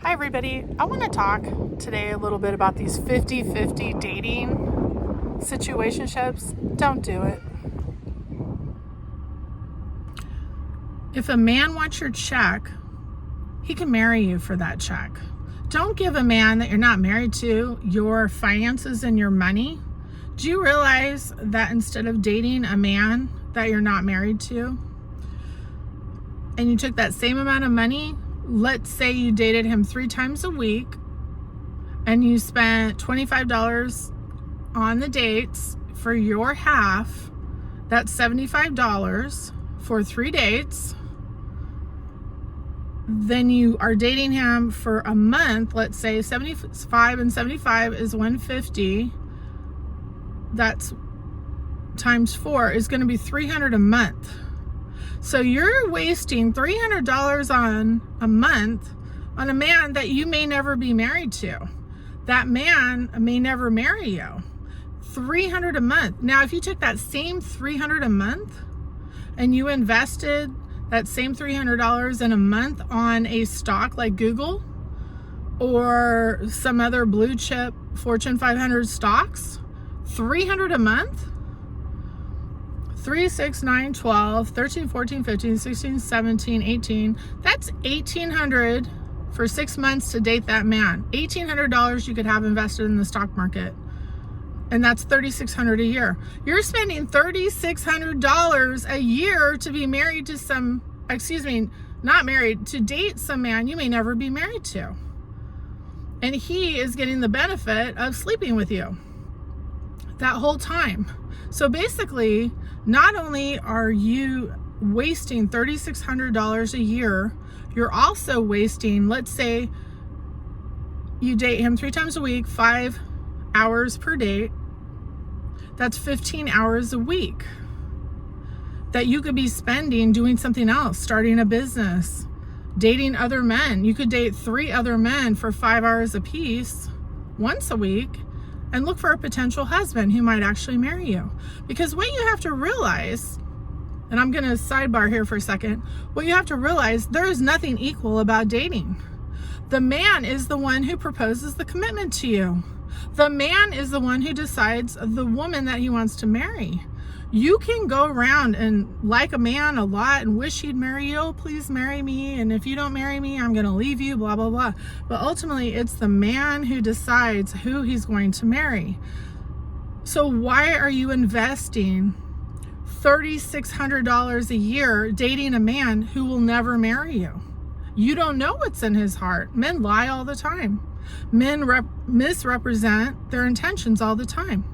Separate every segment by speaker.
Speaker 1: Hi everybody, I want to talk today a little bit about these 50-50 dating situationships. Don't do it. If a man wants your check, he can marry you for that check. Don't give a man that you're not married to your finances and your money. Do you realize that instead of dating a man that you're not married to, and you took that same amount of money, let's say you dated him 3 times a week and you spent $25 on the dates for your half, that's $75 for 3 dates. Then you are dating him for a month, let's say 75 and 75 is 150. That's times 4 is going to be $300 a month. So you're wasting $300 on a month on a man that you may never be married to. That man may never marry you. $300 a month. Now, if you took that same $300 a month and you invested that same $300 in a month on a stock like Google or some other blue chip Fortune 500 stocks, $300 a month? 3, 6, 9, 12, 13, 14, 15, 16, 17, 18. That's $1,800 for 6 months to date that man. $1,800 you could have invested in the stock market. And that's $3,600 a year. You're spending $3,600 a year to be married to not married, to date some man you may never be married to. And he is getting the benefit of sleeping with you that whole time. So basically, not only are you wasting $3,600 a year, you're also wasting, let's say you date him 3 times a week, 5 hours per date. That's 15 hours a week that you could be spending doing something else, starting a business, dating other men. You could date 3 other men for 5 hours apiece once a week and look for a potential husband who might actually marry you. Because what you have to realize, and I'm going to sidebar here for a second, what you have to realize, there is nothing equal about dating. The man is the one who proposes the commitment to you. The man is the one who decides the woman that he wants to marry. You can go around and like a man a lot and wish he'd marry you. Oh, please marry me. And if you don't marry me, I'm going to leave you, blah, blah, blah. But ultimately, it's the man who decides who he's going to marry. So why are you investing $3,600 a year dating a man who will never marry you? You don't know what's in his heart. Men lie all the time. Men misrepresent their intentions all the time.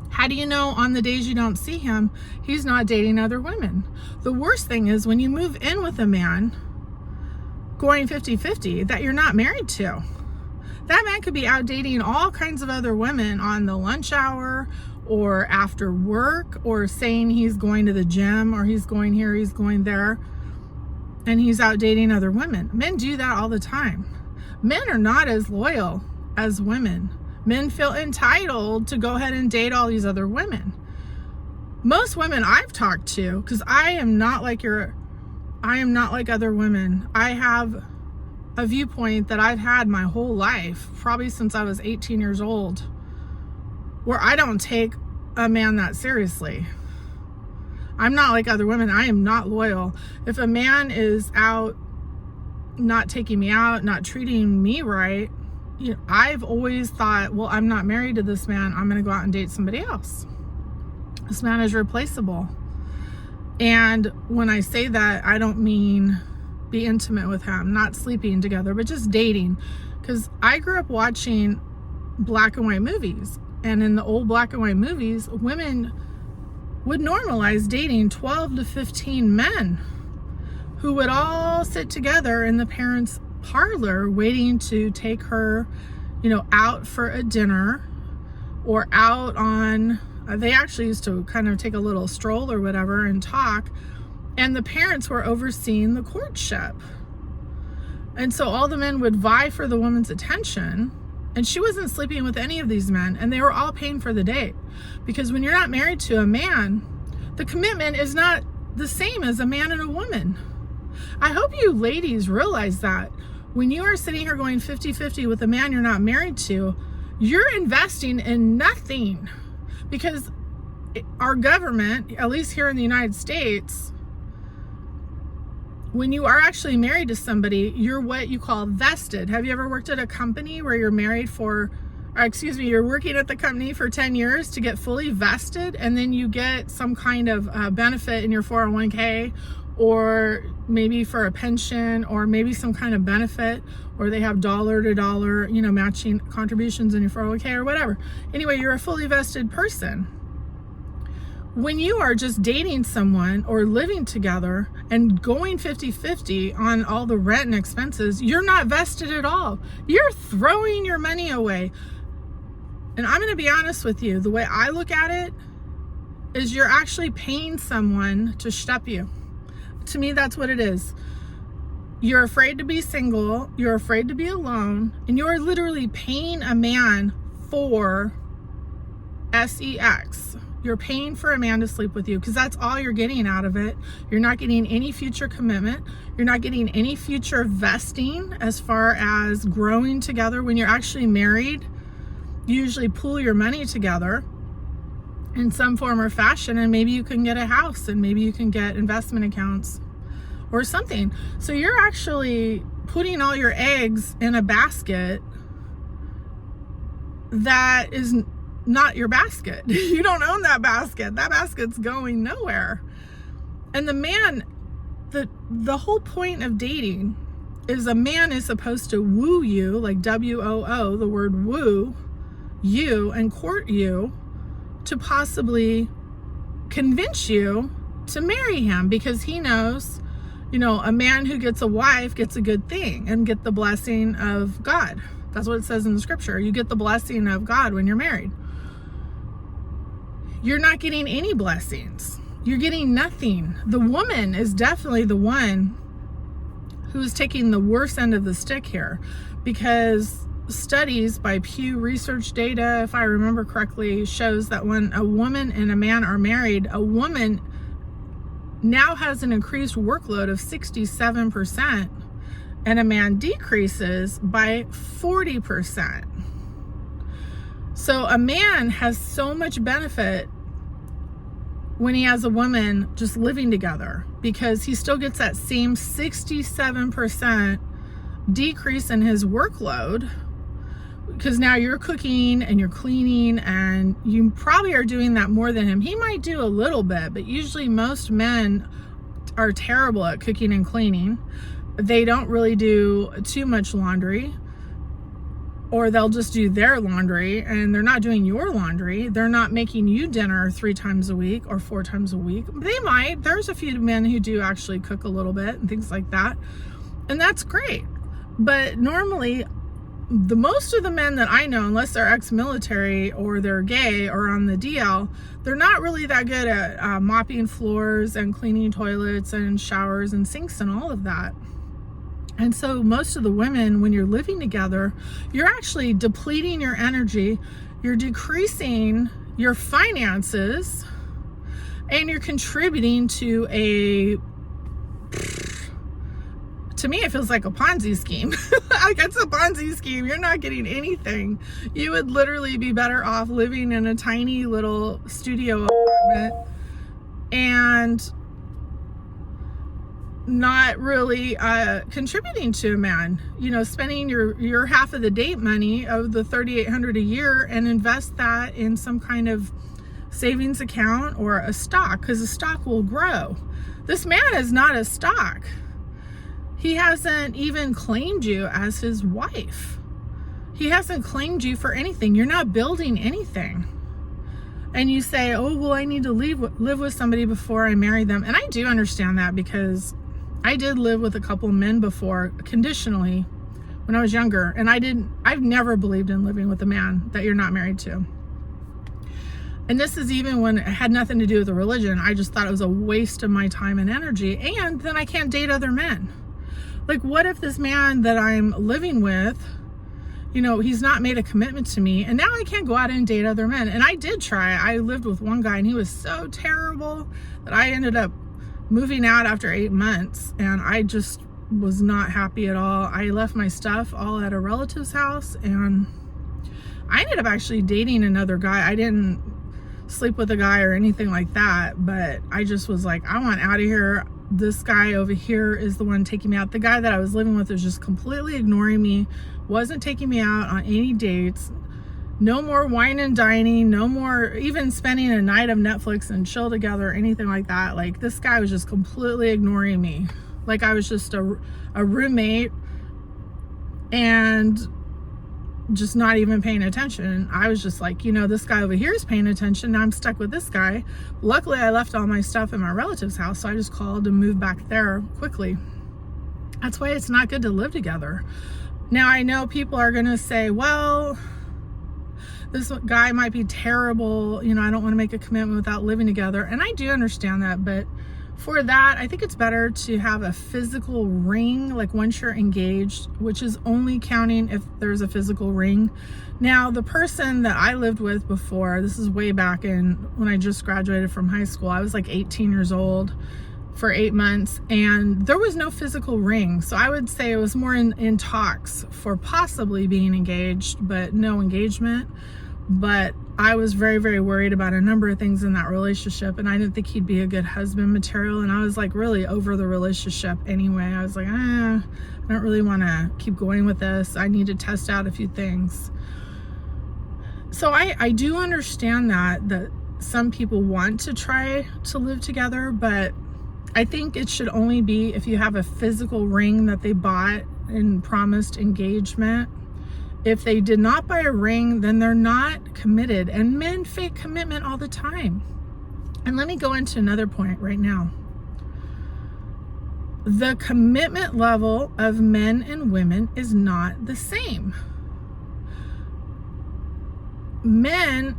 Speaker 1: How do you know on the days you don't see him, he's not dating other women? The worst thing is when you move in with a man going 50-50 that you're not married to. That man could be out dating all kinds of other women on the lunch hour or after work, or saying he's going to the gym, or he's going here, he's going there, and he's out dating other women. Men do that all the time. Men are not as loyal as women. Men feel entitled to go ahead and date all these other women. Most women I've talked to, because I am not like other women. I have a viewpoint that I've had my whole life, probably since I was 18 years old, where I don't take a man that seriously. I'm not like other women. I am not loyal. If a man is out not taking me out, not treating me right, I've always thought, well, I'm not married to this man. I'm going to go out and date somebody else. This man is replaceable. And when I say that, I don't mean be intimate with him, not sleeping together, but just dating. Because I grew up watching black and white movies. And in the old black and white movies, women would normalize dating 12 to 15 men who would all sit together in the parents' parlor waiting to take her, out for a dinner, or out on, they actually used to kind of take a little stroll or whatever and talk, and the parents were overseeing the courtship. And so all the men would vie for the woman's attention, and she wasn't sleeping with any of these men, and they were all paying for the date. Because when you're not married to a man, the commitment is not the same as a man and a woman. I hope you ladies realize that When you are sitting here going 50-50 with a man you're not married to, you're investing in nothing, because our government, at least here in the United States, when you are actually married to somebody, you're what you call vested. Have you ever worked at a company where you're married for, or excuse me, you're working at the company for 10 years to get fully vested, and then you get some kind of benefit in your 401k, or maybe for a pension, or maybe some kind of benefit, or they have dollar to dollar, matching contributions in your 401k or whatever. Anyway, you're a fully vested person. When you are just dating someone or living together and going 50-50 on all the rent and expenses, you're not vested at all. You're throwing your money away. And I'm going to be honest with you, the way I look at it is you're actually paying someone to shtup you. To me, that's what it is. You're afraid to be single, you're afraid to be alone, and you're literally paying a man for sex. You're paying for a man to sleep with you, because that's all you're getting out of it. You're not getting any future commitment. You're not getting any future vesting as far as growing together. When you're actually married, you usually pool your money together in some form or fashion, and maybe you can get a house, and maybe you can get investment accounts or something. So you're actually putting all your eggs in a basket that is not your basket. You don't own that basket. That basket's going nowhere. And the man, the whole point of dating is a man is supposed to woo you, like WOO, the word woo you, and court you to possibly convince you to marry him, because he knows, a man who gets a wife gets a good thing and get the blessing of God. That's what it says in the scripture. You get the blessing of God when you're married. You're not getting any blessings. You're getting nothing. The woman is definitely the one who's taking the worst end of the stick here, because studies by Pew Research data, if I remember correctly, shows that when a woman and a man are married, a woman now has an increased workload of 67%, and a man decreases by 40%. So a man has so much benefit when he has a woman just living together, because he still gets that same 67% decrease in his workload, because now you're cooking and you're cleaning, and you probably are doing that more than him. He might do a little bit, but usually most men are terrible at cooking and cleaning. They don't really do too much laundry, or they'll just do their laundry, and they're not doing your laundry. They're not making you dinner 3 times a week or 4 times a week. They might. There's a few men who do actually cook a little bit and things like that, and that's great. But normally, the most of the men that I know, unless they're ex-military or they're gay or on the DL, they're not really that good at mopping floors and cleaning toilets and showers and sinks and all of that. And so most of the women, when you're living together, you're actually depleting your energy, you're decreasing your finances, and you're contributing to to me, it feels like a Ponzi scheme. Like, it's a Ponzi scheme. You're not getting anything. You would literally be better off living in a tiny little studio apartment and not really contributing to a man, spending your half of the date money of the $3,800 a year and invest that in some kind of savings account or a stock, because a stock will grow. This man is not a stock. He hasn't even claimed you as his wife. He hasn't claimed you for anything. You're not building anything. And you say, oh, well, I need to live with somebody before I marry them. And I do understand that, because I did live with a couple men before, conditionally, when I was younger. And I've never believed in living with a man that you're not married to. And this is even when it had nothing to do with the religion. I just thought it was a waste of my time and energy. And then I can't date other men. Like, what if this man that I'm living with, he's not made a commitment to me, and now I can't go out and date other men? And I did try. I lived with one guy, and he was so terrible that I ended up moving out after 8 months, and I just was not happy at all. I left my stuff all at a relative's house, and I ended up actually dating another guy. I didn't sleep with a guy or anything like that, but I just was like, I want out of here. This guy over here is the one taking me out. The guy that I was living with was just completely ignoring me, wasn't taking me out on any dates. No more wine and dining, no more even spending a night of Netflix and chill together or anything like that. Like, this guy was just completely ignoring me. Like I was just a roommate and just not even paying attention. I was just like, this guy over here is paying attention. Now I'm stuck with this guy. Luckily, I left all my stuff in my relative's house, so I just called and moved back there quickly. That's why it's not good to live together. Now, I know people are going to say, well, this guy might be terrible. I don't want to make a commitment without living together. And I do understand that, but for that, I think it's better to have a physical ring, like once you're engaged, which is only counting if there's a physical ring. Now, the person that I lived with before, this is way back in when I just graduated from high school, I was like 18 years old for 8 months, and there was no physical ring. So I would say it was more in talks for possibly being engaged, but no engagement. But I was very, very worried about a number of things in that relationship, and I didn't think he'd be a good husband material, and I was like really over the relationship anyway. I was like, I don't really want to keep going with this. I need to test out a few things. So I do understand that some people want to try to live together, but I think it should only be if you have a physical ring that they bought and promised engagement. If they did not buy a ring, then they're not committed. And men fake commitment all the time. And let me go into another point right now. The commitment level of men and women is not the same. Men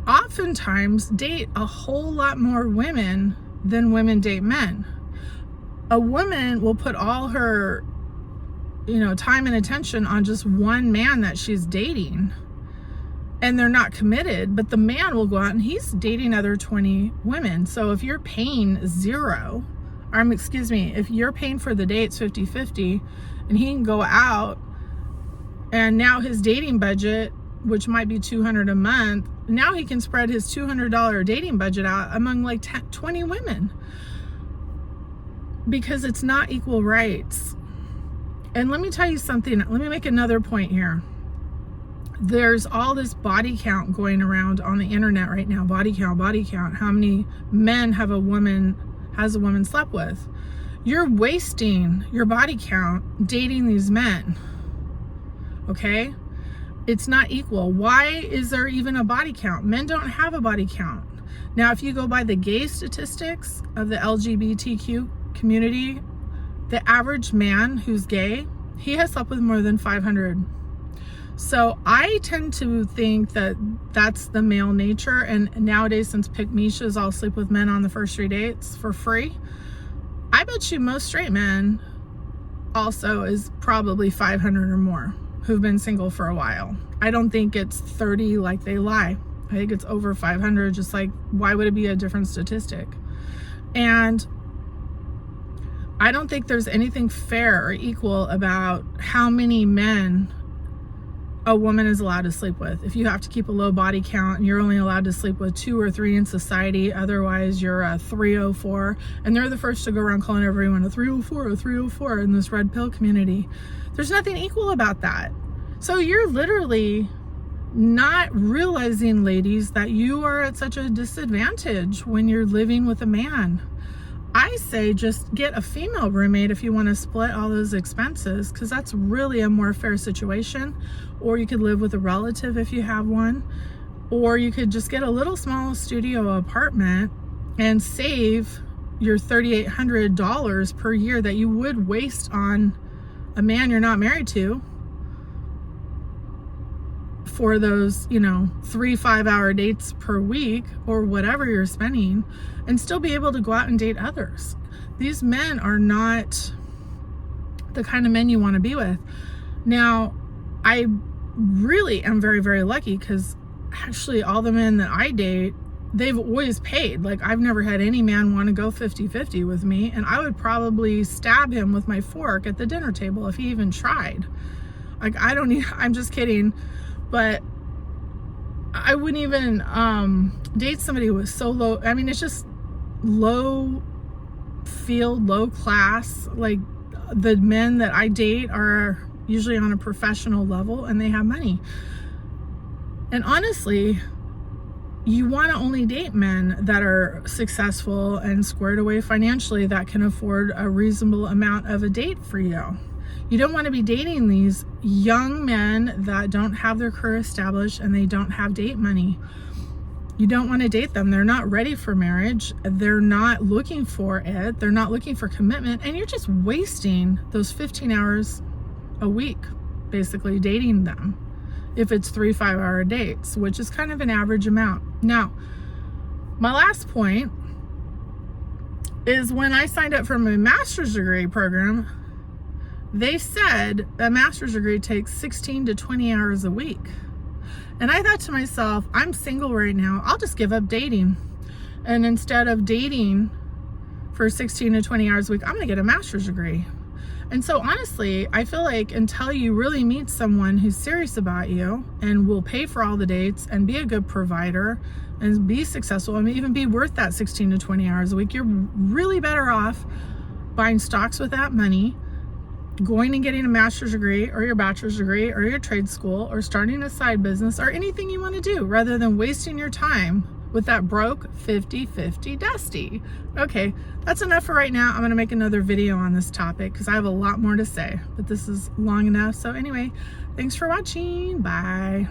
Speaker 1: oftentimes date a whole lot more women than women date men. A woman will put all her time and attention on just one man that she's dating, and they're not committed, but the man will go out and he's dating other 20 women. So if you're paying zero, if you're paying for the dates 50-50, and he can go out, and now his dating budget, which might be $200 a month, now he can spread his $200 dating budget out among like 20 women, because it's not equal rights. And let me tell you something. Let me make another point here. There's all this body count going around on the internet right now. Body count. How many men has a woman slept with? You're wasting your body count dating these men. Okay? It's not equal. Why is there even a body count? Men don't have a body count. Now, if you go by the gay statistics of the LGBTQ community, the average man who's gay, he has slept with more than 500. So I tend to think that that's the male nature. And nowadays, since pick-me-shas all sleep with men on the first 3 dates for free, I bet you most straight men also is probably 500 or more who've been single for a while. I don't think it's 30 like they lie. I think it's over 500, just like, why would it be a different statistic? And I don't think there's anything fair or equal about how many men a woman is allowed to sleep with. If you have to keep a low body count and you're only allowed to sleep with 2 or 3 in society, otherwise you're a 304, and they're the first to go around calling everyone a 304 in this red pill community. There's nothing equal about that. So you're literally not realizing, ladies, that you are at such a disadvantage when you're living with a man. I say just get a female roommate if you want to split all those expenses, because that's really a more fair situation. Or you could live with a relative if you have one. Or you could just get a little small studio apartment and save your $3,800 per year that you would waste on a man you're not married to for those, 3 5-hour dates per week or whatever you're spending, and still be able to go out and date others. These men are not the kind of men you want to be with. Now, I really am very, very lucky, because actually all the men that I date they've always paid. Like, I've never had any man want to go 50-50 with me, and I would probably stab him with my fork at the dinner table if he even tried. Like, I'm just kidding, but I wouldn't even date somebody who was so low. I mean, it's just low field, low class. Like, the men that I date are usually on a professional level and they have money. And honestly, you want to only date men that are successful and squared away financially, that can afford a reasonable amount of a date for you. You don't want to be dating these young men that don't have their career established and they don't have date money. You don't want to date them. They're not ready for marriage. They're not looking for it. They're not looking for commitment. And you're just wasting those 15 hours a week, basically, dating them. If it's 3 5-hour dates, which is kind of an average amount. Now, my last point is, when I signed up for my master's degree program, they said a master's degree takes 16 to 20 hours a week. And I thought to myself, I'm single right now. I'll just give up dating. And instead of dating for 16 to 20 hours a week, I'm going to get a master's degree. And so honestly, I feel like until you really meet someone who's serious about you and will pay for all the dates and be a good provider and be successful and even be worth that 16 to 20 hours a week, you're really better off buying stocks with that money, going and getting a master's degree or your bachelor's degree or your trade school, or starting a side business or anything you want to do, rather than wasting your time with that broke 50-50 dusty. Okay, that's enough for right now. I'm going to make another video on this topic because I have a lot more to say, but this is long enough. So anyway, thanks for watching. Bye.